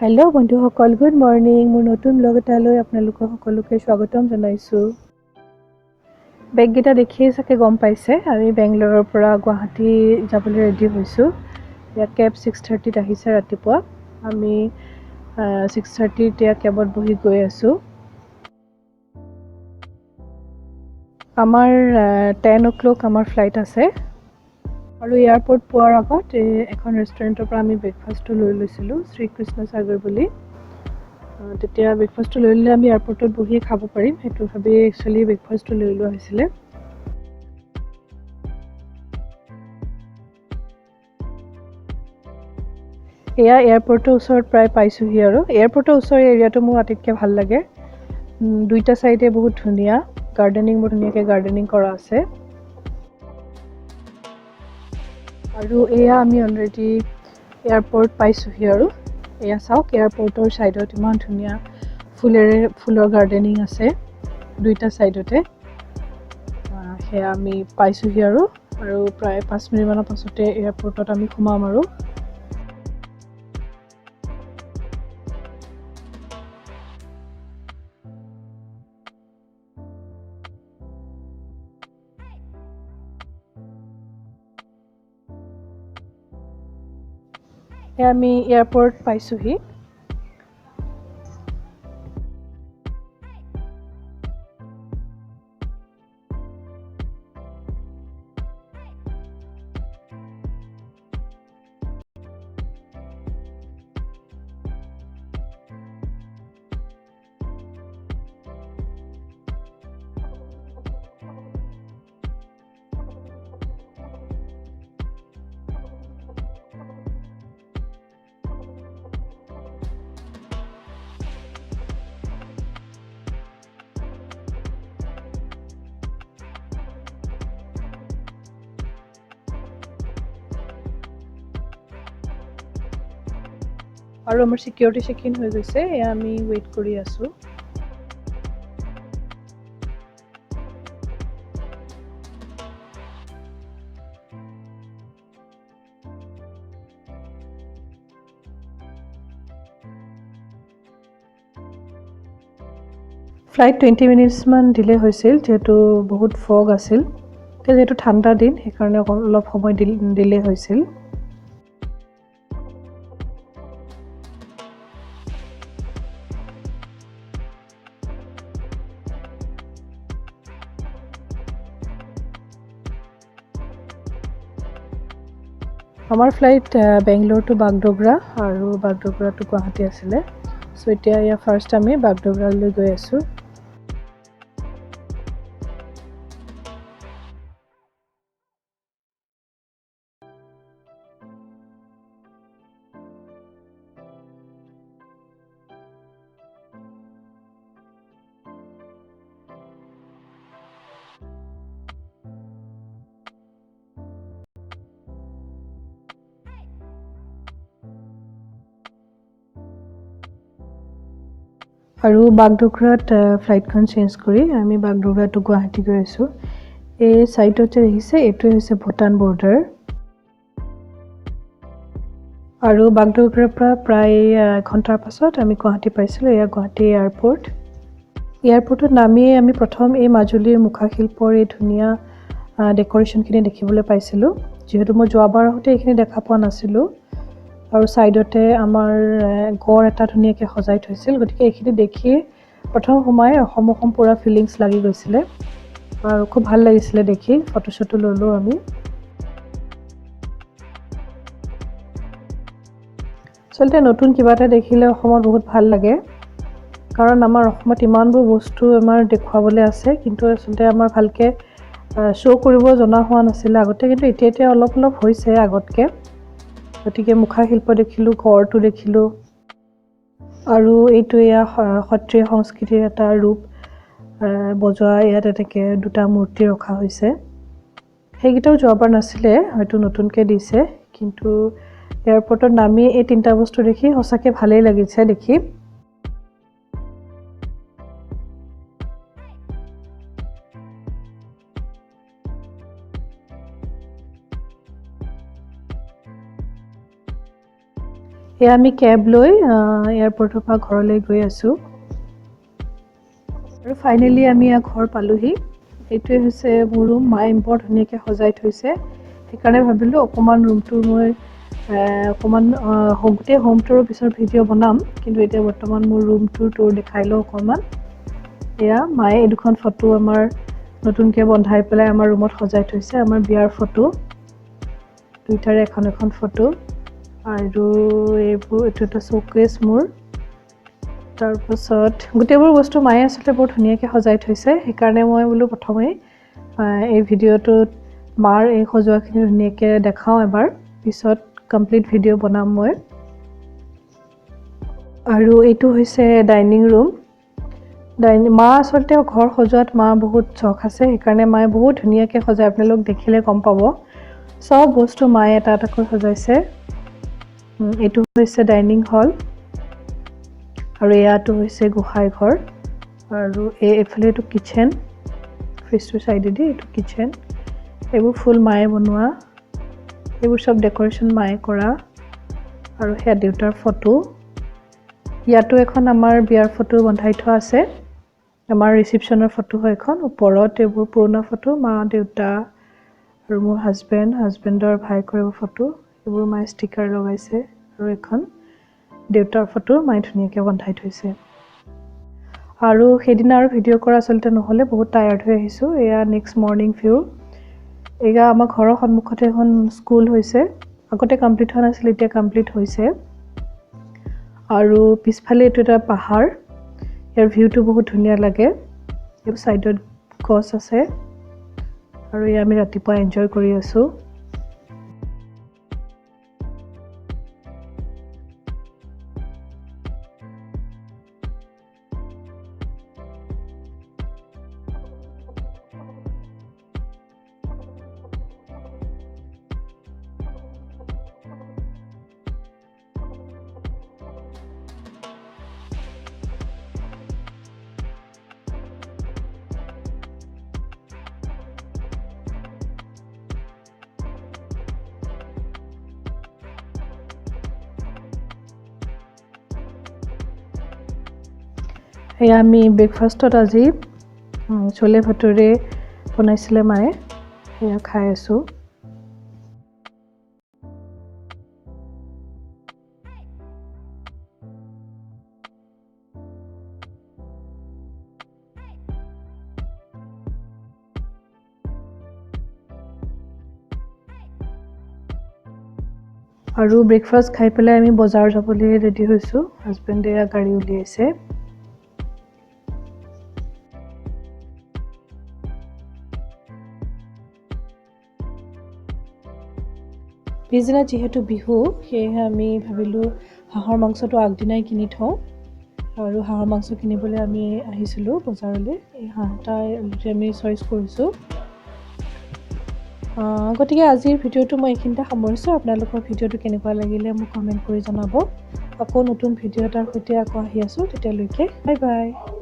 Hello' বন্ধুসকল, good morning. মোৰ নতুন ব্লগ এটালৈ আপোনালোকক সকলোকে স্বাগতম জনাইছোঁ। বেগকেইটা দেখিয়ে চাগে গম পাইছে, আমি বেংগলোৰৰ পৰা গুৱাহাটী যাবলৈ ৰেডি হৈছোঁ। ইয়াত কেব 6:30ত আহিছে ৰাতিপুৱা। আমি 6:30 এতিয়া কেবত বহি গৈ আছোঁ। আমাৰ 10 o'clock আমাৰ ফ্লাইট আছে। আৰু এয়াৰপৰ্ট পোৱাৰ আগত এখন ৰেষ্টুৰেণ্টৰ পৰা আমি ব্ৰেকফাষ্টটো লৈ লৈছিলোঁ, শ্ৰীকৃষ্ণ সাগৰ বুলি। তেতিয়া ব্ৰেকফাষ্টটো লৈ ল'লে আমি এয়াৰপৰ্টত বহিয়ে খাব পাৰিম, সেইটো ভাবি একচুৱেলি ব্ৰেকফাষ্টটো লৈ লোৱা হৈছিলে। এয়া এয়াৰপৰ্টৰ ওচৰত প্ৰায় পাইছোঁহি আৰু এয়াৰপৰ্টৰ ওচৰৰ এৰিয়াটো মোৰ আটাইতকৈ ভাল লাগে। দুইটা চাইডে বহুত ধুনীয়া গাৰ্ডেনিং, বহুত ধুনীয়াকৈ গাৰ্ডেনিং কৰা আছে। আৰু এয়া আমি অলৰেডি এয়াৰপৰ্ট পাইছোঁহি আৰু এয়া চাওক, এয়াৰপৰ্টৰ ছাইডত ইমান ধুনীয়া ফুলৰ গাৰ্ডেনিং আছে দুইটা ছাইডতে। সেয়া আমি পাইছোঁহি আৰু প্ৰায় 5 মিনিটমানৰ পাছতে এয়াৰপৰ্টত আমি সোমাম আৰু। এয়া আমি এয়াৰপৰ্ট পাইছোঁহি। আৰু আমাৰ ছিকিউৰিটি চেক ইন হৈ গৈছে, এয়া আমি ৱেইট কৰি আছোঁ। ফ্লাইট 20 মিনিটছমান ডিলে হৈছিল, যিহেতু বহুত ফগ আছিল। এতিয়া যিহেতু ঠাণ্ডা দিন, সেইকাৰণে অলপ সময় ডিলে হৈছিল। আমাৰ ফ্লাইট বেংগলোৰ টু বাগডোগৰা আৰু বাগডোগৰা টু গুৱাহাটী আছিলে। চ' এতিয়া ফাৰ্ষ্ট আমি বাগডোগৰালৈ গৈ আছোঁ। আৰু বাগডোগৰাত ফ্লাইটখন চেঞ্জ কৰি আমি বাগডোগৰা টু গুৱাহাটী গৈ আছোঁ। এই ছাইডত যে দেখিছে, এইটোৱে হৈছে ভূটান বৰ্ডাৰ। আৰু বাগডোগৰাৰ পৰা প্ৰায় এঘণ্টাৰ পাছত আমি গুৱাহাটী পাইছিলোঁ। এয়া গুৱাহাটী এয়াৰপৰ্ট। এয়াৰপৰ্টত নামিয়ে আমি প্ৰথম এই মাজুলীৰ মুখাশিল্পৰ এই ধুনীয়া ডেক'ৰেশ্যনখিনি দেখিবলৈ পাইছিলোঁ, যিহেতু মই যোৱাবাৰ আহোঁতে এইখিনি দেখা পোৱা নাছিলোঁ। আৰু ছাইডতে আমাৰ গড় এটা ধুনীয়াকৈ সজাই থৈছিল, গতিকে এইখিনি দেখি প্ৰথম সোমাই অসম পূৰা ফিলিংছ লাগি গৈছিলে আৰু খুব ভাল লাগিছিলে দেখি। ফটো চটো ল'লোঁ আমি। আচলতে নতুন কিবা এটা দেখিলে অসমত বহুত ভাল লাগে, কাৰণ আমাৰ অসমত ইমানবোৰ বস্তু আমাৰ দেখুৱাবলৈ আছে, কিন্তু আচলতে আমাৰ ভালকৈ শ্ব' কৰিব জনা হোৱা নাছিলে আগতে, কিন্তু এতিয়া অলপ হৈছে আগতকৈ। গতিকে মুখাশিল্প দেখিলোঁ, গড়টো দেখিলোঁ, আৰু এইটো এয়া সত্ৰীয়া সংস্কৃতিৰ এটা ৰূপ বজোৱা। ইয়াত এনেকৈ দুটা মূৰ্তি ৰখা হৈছে, সেইকেইটাও যোৱাবাৰ নাছিলে, হয়তো নতুনকৈ দিছে। কিন্তু এয়াৰপৰ্টত নামি এই তিনিটা বস্তু দেখি সঁচাকৈ ভালেই লাগিছে দেখি। এয়া আমি কেব লৈ এয়াৰপৰ্টৰ পৰা ঘৰলৈ গৈ আছোঁ আৰু ফাইনেলি আমি ঘৰ পালোহি। এইটোৱে হৈছে মোৰ ৰুম। মায়ে বৰ ধুনীয়াকৈ সজাই থৈছে, সেইকাৰণে ভাবিলোঁ অকণমান ৰুমটো মই অকণমান গোটেই হোম টুৰৰ পিছত ভিডিঅ' বনাম, কিন্তু এতিয়া বৰ্তমান মোৰ ৰুমটোৰ টুৰ দেখাই লওঁ অকণমান। এয়া মায়ে এই দুখন ফটো আমাৰ নতুনকৈ বন্ধাই পেলাই আমাৰ ৰুমত সজাই থৈছে, আমাৰ বিয়াৰ ফটো দুইটাৰে এখন এখন ফটো। আৰু এইটো এটা শ্ব'কেছ মোৰ। তাৰপাছত গোটেইবোৰ বস্তু মায়ে আচলতে বৰ ধুনীয়াকৈ সজাই থৈছে, সেইকাৰণে মই বোলো প্ৰথমেই এই ভিডিঅ'টোত মাৰ এই সজোৱাখিনি ধুনীয়াকৈ দেখাওঁ এবাৰ, পিছত কমপ্লিট ভিডিঅ' বনাম মই। আৰু এইটো হৈছে ডাইনিং ৰুম। মা আচলতে ঘৰ সজোৱাত মা বহুত চখ আছে, সেইকাৰণে মায়ে বহুত ধুনীয়াকৈ সজাই, আপোনালোক দেখিলে গম পাব। চব বস্তু মায়ে এটা এটাকৈ সজাইছে। এইটো হৈছে ডাইনিং হল, আৰু ইয়াতো হৈছে গোসাঁই ঘৰ, আৰু এইফালে এইটো কিটচেন, ফ্ৰিজটোৰ চাইডেদি এইটো কিটচেন। এইবোৰ ফুল মায়ে বনোৱা, এইবোৰ চব ডেক'ৰেশ্যন মায়ে কৰা। আৰু সেয়া দেউতাৰ ফটো। ইয়াতো এখন আমাৰ বিয়াৰ ফটো বন্ধাই থোৱা আছে, আমাৰ ৰিচিপশ্যনৰ ফটো হয় এখন। ওপৰত এইবোৰ পুৰণা ফটো, মা দেউতা আৰু মোৰ হাজবেণ্ডৰ ভায়েকৰ ফটো, এইবোৰ মায়ে ষ্টিকাৰ লগাইছে। আৰু এখন দেউতাৰ ফটো মায়ে ধুনীয়াকৈ বন্ধাই থৈছে। আৰু সেইদিনা আৰু ভিডিঅ' কৰা আচলতে নহ'লে, বহুত টায়াৰ্ড হৈ আহিছোঁ। এয়া নেক্সট মৰ্ণিং ভিউ। এয়া আমাৰ ঘৰৰ সন্মুখতে এখন স্কুল হৈছে, আগতে কমপ্লিট হোৱা নাছিল, এতিয়া কমপ্লিট হৈছে। আৰু পিছফালে এইটো এটা পাহাৰ, ইয়াৰ ভিউটো বহুত ধুনীয়া লাগে। এইবোৰ ছাইডত গছ আছে, আৰু এয়া আমি ৰাতিপুৱা এনজয় কৰি আছোঁ। এয়া আমি ব্ৰেকফাষ্টত আজি চলে ভটোৰে বনাইছিলে মায়ে, সেয়া খাই আছোঁ। আৰু ব্ৰেকফাষ্ট খাই পেলাই আমি বজাৰ যাবলৈ ৰেডি হৈছোঁ। হাজবেণ্ডে গাড়ী উলিয়াইছে। পিছদিনা যিহেতু বিহু, সেয়েহে আমি ভাবিলোঁ হাঁহৰ মাংসটো আগদিনাই কিনি থওঁ, আৰু হাঁহৰ মাংস কিনিবলৈ আমি আহিছিলোঁ বজাৰলৈ। এই হাঁহ এটা অলৰেডি আমি চইচ কৰিছোঁ। গতিকে আজিৰ ভিডিঅ'টো মই এইখিনিতে সামৰিছোঁ। আপোনালোকৰ ভিডিঅ'টো কেনেকুৱা লাগিলে মোক কমেণ্ট কৰি জনাব। আকৌ নতুন ভিডিঅ' এটাৰ সৈতে আকৌ আহি আছোঁ, তেতিয়ালৈকে বাই বাই।